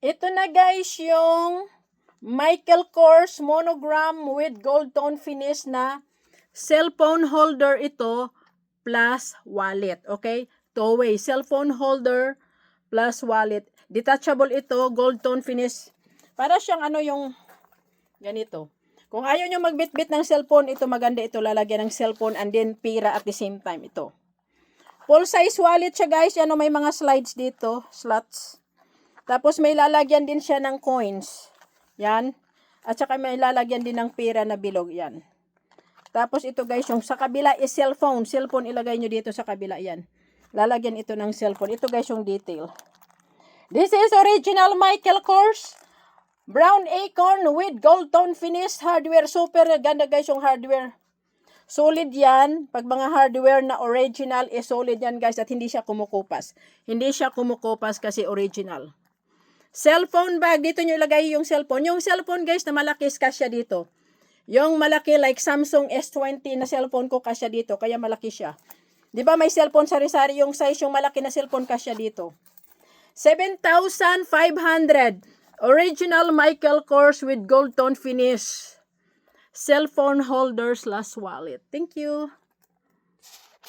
Ito na guys yung Michael Kors monogram with gold tone finish na cellphone holder ito plus wallet. Okay? Two-way cellphone holder plus wallet. Detachable ito, gold tone finish. Para siyang ano yung ganito. Kung ayaw nyo magbitbit ng cellphone, ito maganda ito. Lalagyan ng cellphone and then pira at the same time ito. Full size wallet siya guys. Yan o, may mga slides dito. Slots. Tapos may lalagyan din siya ng coins. Yan. At saka may lalagyan din ng pira na bilog. Yan. Tapos ito guys, yung sa kabila is cellphone. Cellphone ilagay nyo dito sa kabila. Yan. Lalagyan ito ng cellphone. Ito guys yung detail. This is original Michael Kors. Brown acorn with gold tone finish hardware. Super ganda guys yung hardware. Solid yan. Pag mga hardware na original, solid yan guys at hindi siya kumukupas. Hindi siya kumukupas kasi original. Cellphone bag. Dito nyo ilagay yung cellphone. Yung cellphone guys na malaki kasya dito. Yung malaki like Samsung S20 na cellphone ko kasya dito. Kaya malaki siya. Diba may cellphone sari-sari yung size yung malaki na cellphone kasya dito. 7,500. Original Michael Kors with gold tone finish. Cellphone holder / wallet. Thank you.